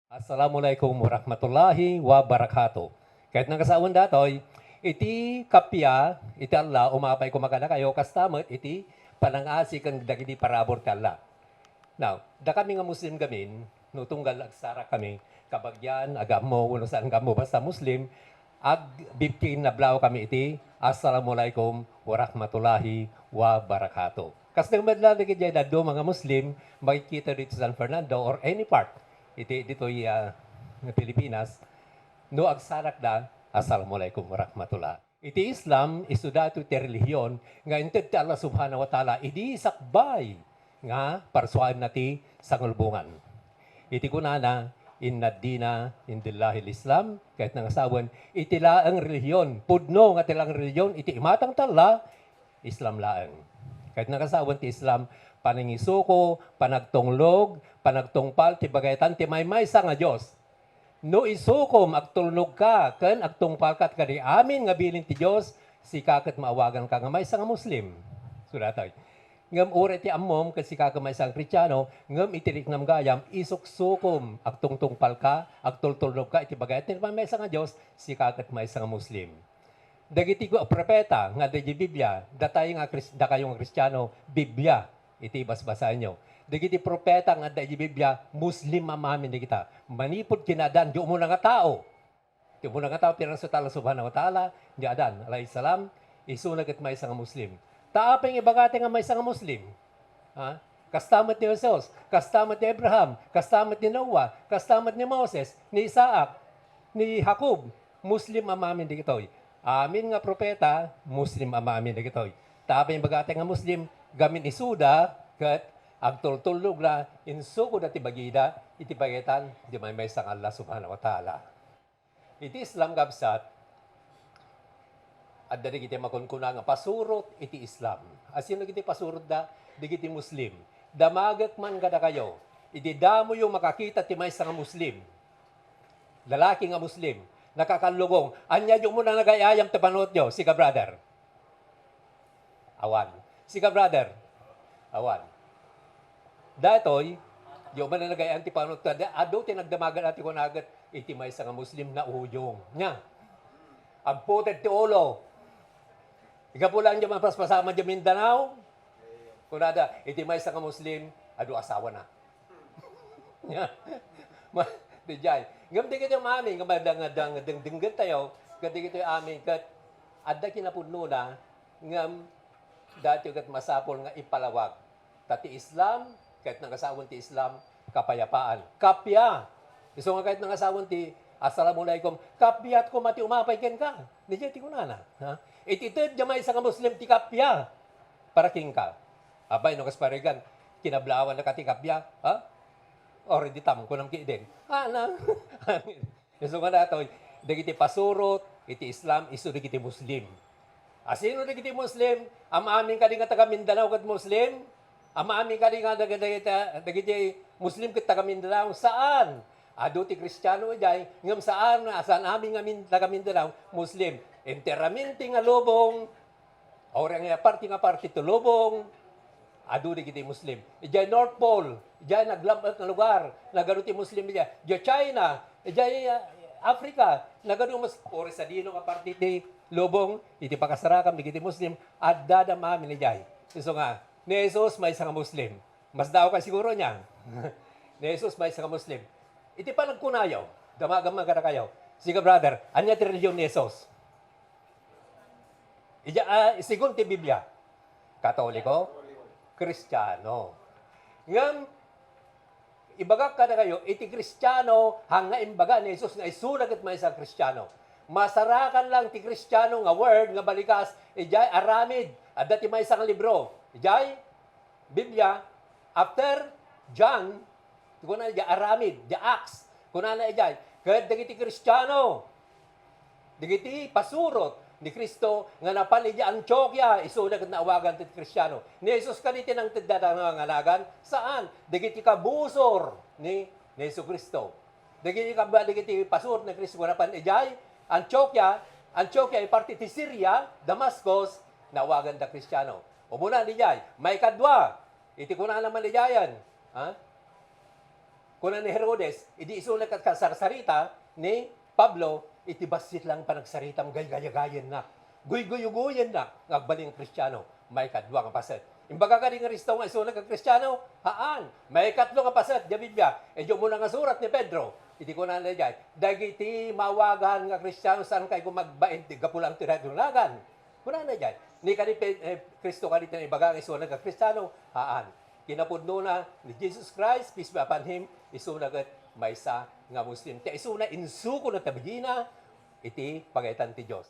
Assalamualaikum warahmatullahi wabarakatuh. Kahit nang kasawan datoy, iti kapya, iti Allah, umapay kumakana kayo, kastamot, iti panangasi kang dagiti parabor ti Allah. Now, da kami nga Muslim gamin, no tunggal agsara kami, kabagyan, agamo, uno saan gamo, basta Muslim, ag bibkin na blaw kami iti, Assalamualaikum warahmatullahi wabarakatuh. Kas nang madla na kaya na do mga Muslim, makikita dito sa San Fernando or any part, iti dito Pilipinas, no agsarak da, Assalamualaikum warahmatullah. Iti Islam, isuda ito ti relihiyon, nga inted ti Allah subhanahu wa ta'ala, idi sakbay, nga parsuan nati sa ngulbungan. Iti kunana, inna dina indillahil Islam, kahit nang asawan, iti laang relihiyon, pudno nga tilang relihiyon, iti imatang tala, Islam laang. Kahit nang asawan ti Islam, panangisuko, panagtunglog, panagtungpal, ti bagaytan, ti maymaysa nga Diyos. No isukom, agtulnog ka, ken agtungpal kat kani amin nga bilin ti Diyos, si kakat maawagan ka nga maysa nga Muslim. Sudatay. Ngam ure ti ammom, ken si kakat maysa nga Kristiyano, ngam itirik nam gayam, isuksukom, agtungtungpal ka, agtultulnog ka, iti bagaytan, ti maysa nga Diyos, si kakat maysa nga Muslim. Dagiti ko propeta nga di Biblia, datay nga da kayo nga Kristiyano, Biblia, iti basbasan nyo. Dagiti propeta nga da Biblia, Muslim mamamin di kita. Manipod kinadan, di umuna nga tao. Di umuna nga tao, pirang sa tala subhanahu wa ta'ala, di adan, alayhi salam, isunag at may isang Muslim. Taapeng ibagate nga may isang Muslim. Ha? Kastamat ni Jesus, kastamat ni Abraham, kastamat ni Noah, kastamat ni Moses, ni Isaac, ni Jacob, Muslim mamamin di kitoy. Amin nga propeta, Muslim amamin di kitoy. Taapeng ibagate nga Muslim, gamin isuda, kat agtultulog na insuko na tibagida, iti bagetan, di may sang Allah subhanahu wa ta'ala. Iti Islam gabsat, at dali kiti makunkuna nga pasurot iti Islam. Asino kiti pasurot da, di kiti Muslim. Damagat man kada kayo, iti damo yung makakita ti may sang Muslim. Lalaki nga Muslim, nakakalugong, anya yung muna nagayayam ti panot nyo, sika brother. Awan. Sika brother. Awan. Datoy, yung man na nagayan ti panot ka, ado tinagdamagan ati ko nagat, iti may nga Muslim na uyong. Nya. Ang puted ti ulo. Ikapulan dyan paspasama dyan Mindanao. Kunada, iti may nga Muslim, ado asawa na. Nya. Di jay. Ngam di kito yung amin, nga dinggan tayo, gati kito yung amin, kat adda kinapudno na, ngam dati kat masapol nga ipalawag. Tati Islam, kahit nangasawon ti Islam, kapayapaan. Kapya. Iso nga kahit nangasawon ti Assalamualaikum, kapyat ko mati umapay ken ka. Di ti kunana. Ha? Ititid jamay sa Muslim ti kapya. Para king ka. Abay, no kasparigan, kinablawan na ka ti kapya. Ha? Or di tam ko nang kiidin. Ana. Iso nga nato, dagiti pasurot, iti Islam, iso dagiti Muslim. Asino dagiti Muslim? Amin ka di nga taga Mindanao kat Muslim? Amin ka di nga dagiti Muslim kat taga Mindanao? Saan? Ado ti Kristiyano jay, ngam saan amin nga taga Mindanao? Muslim. Enteramente nga lubong, orang nga party to lubong, ado di kiti Muslim. Ijay North Pole, ijay naglambat na lugar, nagano ti Muslim ijay. Ijay China, ijay Africa, nagano mas ori sa dino nga party ti lubong, iti pakasarakan, di kiti Muslim, at dadam amin ijay. So nga, ni Jesus may isang Muslim. Mas daw ka siguro niya. Ni Jesus may isang Muslim. Iti pa nagkunayaw, damagam mga kayo. Sige brother, anya ti religion ni Jesus? Sigun ti Biblia, Katoliko, Kristiyano. Ngam, ibagak ka na kayo, iti Kristiyano, hanga imbaga ni Jesus nga isulag at may isang Kristiyano. Masarakan lang ti Kristiyano nga word, nga balikas, ijay aramid, at dati may isang libro. Ijay, Biblia, after John, kuna ijay aramid, ijay Acts, kuna na ijay, kahit dagiti Kristiyano, dagiti pasurot, ni Kristo nga napan iti Antioquia isulag na awagan ti Kristiyano. Ni Jesus kaniti nang tidada nga ngalagan saan? Dagiti kabusor ni Yesu Kristo. Dagiti pasur ni Kristo nga napan ijay Antioquia ay parte ti Syria, Damascus, nawagan da Kristiyano. Umuna ni jay, may kadwa, iti kuna naman ni jayan. Ha? Kuna ni Herodes, idi isulat kat kasarsarita ni Pablo, iti basit lang panagsaritam gay-gayagayan na. Guy-guyuguyan na, ngagbaling Kristiyano, may kadwa nga paset. Imbaga ka di nga Risto nga isulat ka Kristiyano, haan, may katlo nga paset, di Biblia. Edyo muna nga surat ni Pedro, iti ko na dyan, dagiti mawagan nga Kristiyano, saan kayo magbain, di gapulang tinadulagan. Kuna na dyan, ni ka ni Kristo ka dito, imbaga nga isulat ka Kristiyano, haan. Kinapudno na ni Jesus Christ, peace be upon Him, isunagat maysa nga Muslim. Ti isuna insuko na tabigina, iti pagaitan ti Diyos.